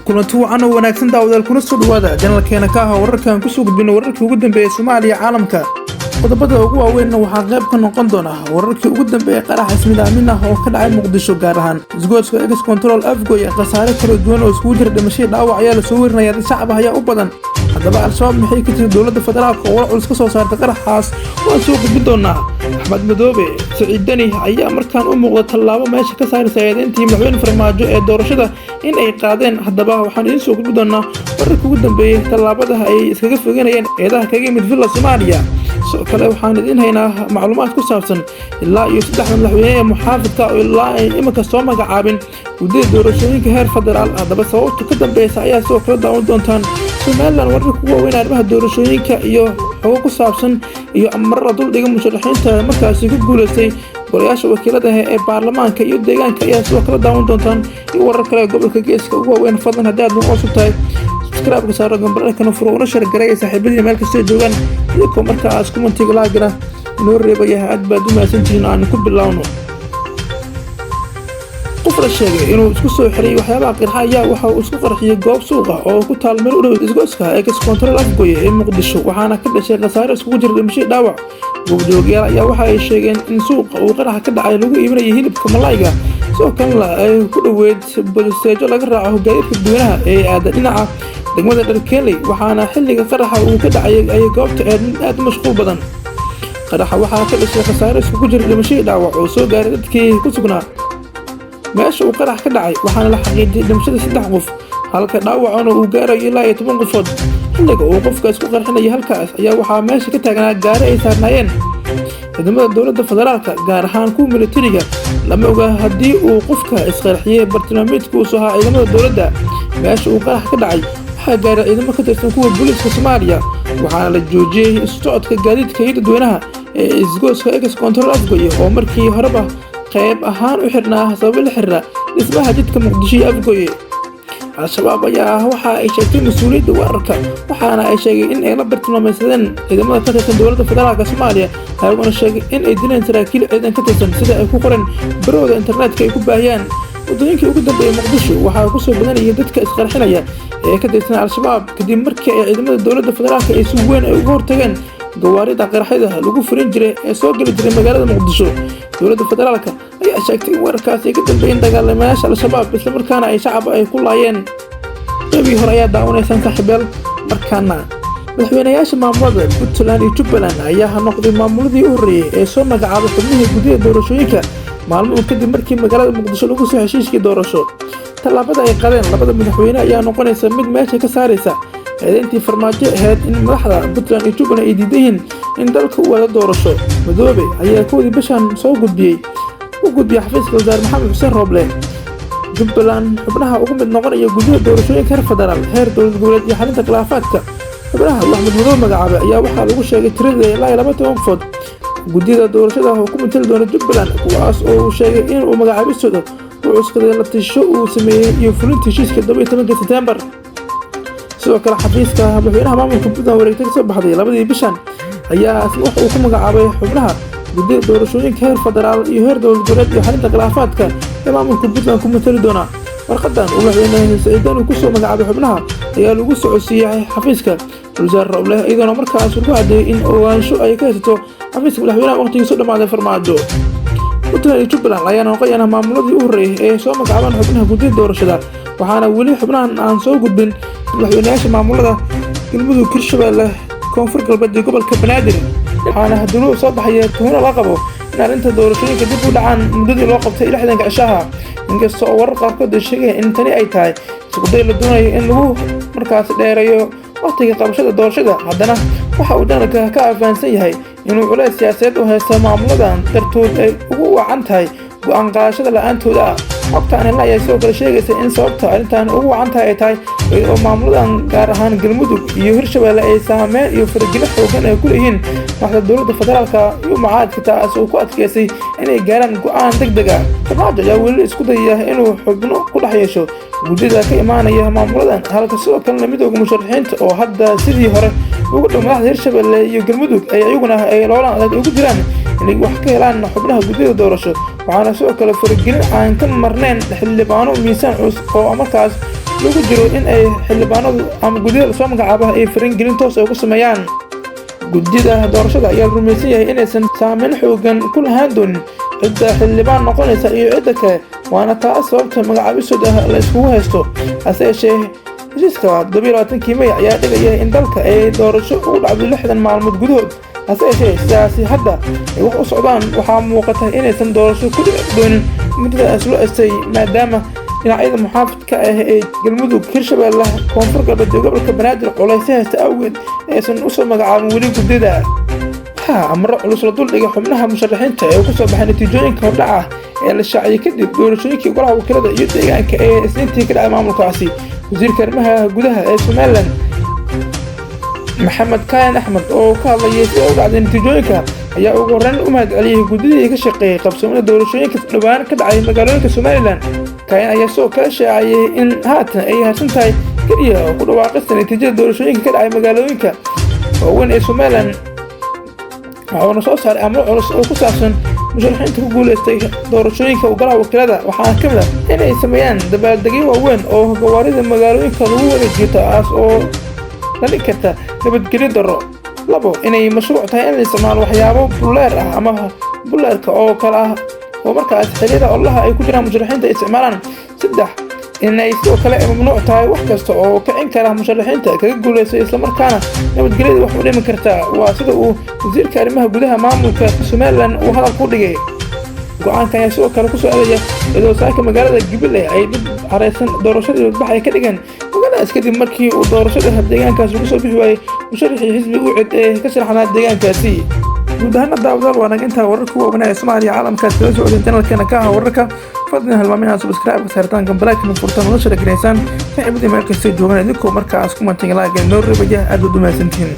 kulanti wacan oo wanaagsan daawadayaal kuna soo dhawaada janalkeena ka ah wararkan ku soo gudbino wararkii ugu dambeeyay Soomaaliya caalamka. qodobada ugu waaweyn waxaa qayb ka noqon doona wararkii ugu dambeeyay qarax ismidaamin ah oo ka dhacay Muqdisho gaar ahaan isgoyska ex control afgoy qasaare kala duwan oo isku jira dhimasho dhaawac ayaa la soo warinaya dad shacab ah ayaa u badan. haddaba al-shabaab maxay ka tirsan dowladda federaalka oo culus ka soo saartay qaraxaas waan soo gudbin doonaa. Axmed Madoobe Saciid Dani ayaa markaan u muuqda tallaabo meesha ka saaraysa eedayntii madaxweyne Farmaajo ee doorashada in ay qaadeen. haddaba waxaan idin soo gudbin doonaa wararkii ugu dambeeyay tallaabada ay iskaga fogeynayeen eedaha kaga yimid Villa Soomaaliya. sidoo kale waxaan idin haynaa macluumaad ku saabsan ilaa iyo 3 madaxweyne ee muxaafidka oo ilaa ay iminka soo magacaabin guddida doorashooyinka heer federaal. haddaba sababta ka dambeysa ayaa soo kala daawan doontaan. Somaliland wararka ugu waaweyn arrimaha doorashooyinka iyo xogo ku saabsan iyo amarada duldhiga musharaxiinta markaasi ku guuleystay golayaasha wakiilada ee baarlamaanka iyo deegaanka ayaa soo kala daawan doontaan. iyo warar kale gobolka geeska ugu waaweyn fadlan haddii aad nagu cusub tahay subscribe saaro gambarka furo una share gareey saaxiibadii meel kasta joogan idinko markaas commentiga laagana inoo reebaya aad baad u mahadsantihiin aan ku bilowno. qof la sheegay inuu isku soo xiray waxyaabaha qirxa ayaa waxa uu isku qarxiyay goob suuq ah oo ku taal meel u dhow isgoyska ex control afgoy ee Muqdisho waxaana ka dhashay qasaare isku jira dhimasho dhaawac. goobjoogayaal ayaa waxa ay sheegeen in suuqa uu qarax ka dhacay lagu iibinayo hilibka malayga soo kan ay ku dhaweyd bolisteejo laga raaco gaadiidka dadweynaha ee aada dhinaca degmada Dharkeeley waxaana xilliga qaraxa uu ka dhacay ay goobta aad mashquul badan. qaraxa waxaa ka dhashay qasaare isku jira dhimasho dhaawac oo soo gaaray dadkii ku sugnaa meesha uu qarax ka dhacay waxaana la xaqiijiyay dhimashada 3 qof halka dhaawacana uu gaarayo ilaa 10 qofood. xilliga uu qofkaas ku qarxinayay halkaas ayaa waxaa meesha ka taagnaa gaari ay saarnaayeen ciidamada dowladda federaalka gaar ahaan kuwa militariga. lama oga haddii uu qofka isqarxiyay bartilmaameedka uu soo ahaa ciidamada dowladda. meesha uu qarax ka dhacay waxaa gaaray ciidamo ka tirsan kuwa booliiska Soomaaliya waxaana la joojiyay socodka gaadiidka iyo dadweynaha ee isgoyska ex control afgoy oo markii horeba qayb ahaan u xirnaa sabab la xiriira dhismaha jidka Muqdisho iyo afgoy. al-shabaab ayaa waxa ay sheegtay mas'uuliyadda wararka waxaana ay sheegay in ay la bartilmaameedsadeen ciidamada ka tirsan dowladda federaalka Soomaaliya ayaguna sheegay in ay dileen saraakiil ciidan ka tirsan sida ay ku qoreen barooda internetka ay ku baahiyaan. waddooyinkii ugu dambeeyay Muqdisho waxaa ku soo badanayay dadka isqarxinaya ee ka tirsan al-shabaab kadib markii ay ciidamada dowladda federaalka ay si weyn uga hortageen gawaarida qaraxyada lagu furin jiray ee soo gali jiray magaalada Muqdisho. dowladda federaalka ayaa sheegtay in wararkaas ay ka dambeeyeen dagaalamayaasha al-shabaab isla markaana ay shacab ay ku laayeen. qaybtii hore ayaa daawanaysan saaxiibayaal markaana madaxweynayaasha maamulada Puntland iyo Jubbaland ayaa noqday maamuladii u horeeyay ee soo magacaabay xubnihii guddida doorashooyinka maalmo kadib markii magaalada Muqdisho lagu soo heshiiskii doorasho. tallaabada ay qaadeen labada madaxweyne ayaa noqonaysa mid meesha ka saaraysa eedayntii Farmaajo ahayd in madaxda Puntland iyo Jubbaland ay diideen in dalka uu wada doorasho. Madoobe ayaa koodii bishan soo gudbiyay xafiiska wasaare Maxamed Xuseen Rooble Jubbaland xubnaha ugu mid noqonaya guddida doorashooyinka heer federaal heer dowlad goboleed iyo xalinta khilaafaadka. xubnaha Axmed Madoobe magacaabay ayaa waxaa lagu sheegay tirada ilaa 12 qofood guddida doorashada oo ku matali doona Jubbaland kuwaas oo uu sheegay in uu magacaabistooda uu cuskaday la tasho uu sameeyay iyo fulinta heshiiska 12 September. sidoo kale xafiiska madaxweynaha maamulka Puntland wareegtay soo baxday 2 bishan ayaa waxa uu ku magacaabay xubnaha guddida doorashooyinka heer federaal iyo heer dowlad goboleed iyo xalinta khilaafaadka ee maamulka Puntland ku matali doona. warqadan uu madaxweyne Saciid Dani ku soo magacaabay xubnaha ayaa lagu socodsiiyay xafiiska wasaare Rooble iyadoo markaas uu cadeeyay in ogaansho ay ka haysto xafiiska madaxweynaha waqtigiisa dhamaaday Farmaajo. Puntland iyo Jubbaland ayaa noqonayaan maamuladii u horeeyay ee soo magacaabaan xubnaha guddida doorashada waxaana weli xubnahan aan soo gudbin madaxweynayaasha maamulada Galmudug, Hirshabelle, Koonfur Galbeed iyo gobolka Banaadir. waxaana haddii soo baxaya tuhno la qabo in arrinta doorashooyinka dib u dhacaan muddadii loo qabtay 60 cishaha. inkastoo warar qaarkood ay sheegeen in tani ay tahay isku day la doonayo in lagu markaas dheereeyo waqtiga qabashada doorashada haddana waxa uu dhanka ka afaansan yahay inuu culays siyaasadeed u haysto maamuladan dartood ay ugu wacan tahay go'aan qaadashada la'aantooda. xogtaan ayaa soo kale sheegaysa in sababta arrintan ugu wacan tahay ay tahay oo maamuladan gaar ahaan Galmudug iyo Hirshabelle ay saameyn iyo faragelin xooggan ay ku leeyihiin madaxda dowladda federaalka iyo mucaaradka taas oo ku adkeysay inay gaaraan go'aan degdeg ah. Farmaajo ayaa weli isku dayaya inuu xubno ku dhex yeesho guddida ka imaanaya maamuladan halka sidoo kalena midowga musharaxiinta oo hadda sidii hore ugu dhow madaxda Hirshabelle iyo Galmudug ay iyaguna ay loolan adag ugu jiraan inay wax ka helaan xubnaha guddida doorasho. waxaana sidoo kale faragelin aan ka marnayn xildhibaano miisaan culus oo markaas lagu jiro in ay xildhibaanadu ama guddiyada soo magacaaba ay fariingelin toos ay ku sameeyaan. guddida doorashada ayaa rumaysan yahay inaysan saameyn xoogan ku lahaan doonin cidda xildhibaan noqonaysa iyo cidda kale, waana taas sababta magacaabistooda la iskugu haysto. hase yeeshee heshiiska 27 May ayaa dhigaya in dalka ay doorasho ugu dhacdo 60 maalmood gudahood. hase yeeshee sidaasi hadda ay wax u socdaan waxaa muuqata inaysan doorasho ku dhici doonin muddadaas loo estay, maadaama dhinacyada muxaafidka ah ee galmudug, hirshabeelle, koonfur galbeed iyo gobolka banaadir culaysyo haysta awgeed aysan usoo magacaabin weli guddida. waxaa amro culus la duldhigay xubnaha musharaxiinta ee ku soo baxay natiijooyinka hordhaca ee la shaaciyay kadib doorashooyinkii golaha wakiilada iyo deegaanka ee isniintii ka dhacay maamulkaasi. wasiirka arrimaha gudaha ee Somaliland Maxamed Kaayan Axmed oo ka hadlayay sida u dhacday natiijooyinka ayaa ugu horreyn u mahadceliyay guddidii ka shaqeeyay qabsoomida doorashooyinka dhawaan ka dhacay magaalooyinka Somaliland. Kaayan ayaa soo kala shaaciyay in haatan ay harsan tahay kaliya ku dhawaaqista natiijada doorashooyinka ka dhacay magaalooyinka waaweyn ee Somaliland. waxaana soo saaray amro culus oo ku saabsan musharaxiinta ku guuleystay doorashooyinka golaha wakiilada, waxaana ka mid ah inay sameeyaan dabaaldegyo waaweyn oo gawaarida magaalooyinka lagu wareejiyo, taas oo dhalin karta nabadgelyo darro. 2 inay mashruuc tahay in la isticmaalo waxyaabo buleer ah ama buleerka oo kale ah oo markaas xilliyada ololaha ay ku jiraan musharaxiinta ay isticmaalaan. 3 inay sidoo kale mamnuuc tahay wax kasta oo kicin kara musharaxiinta kaga guuleystay islamarkaana nabadgelyada wax u dhimi karta. waa sida uu wasiirka arrimaha gudaha maamulka Somaliland uu hadal ku dhigay. go'aankan ayaa sidoo kale ku soo aadaya iyadoo saaka magaalada Gabiley ay dad careysan doorashadii wadbax ay ka dhigeen magaaladaas kadib markii uu doorashada deegaankaasi ku soo bixi waayay musharaxii xisbiga u cid ee ka sharaxnaa deegaankaasi. guud ahaan daawadayaal waa intaa wararka waaweyn ee Soomaaliya caalamka kala socodeen channelkeena ka ah wararka. fadlan halmaamin subscribe saartaan gambalaka furtaan nolosha dhageysan saaxiibada meel kasta joogan idinkoo markaas ku mantiga laaga noo ribaya aad u dumaysantiin.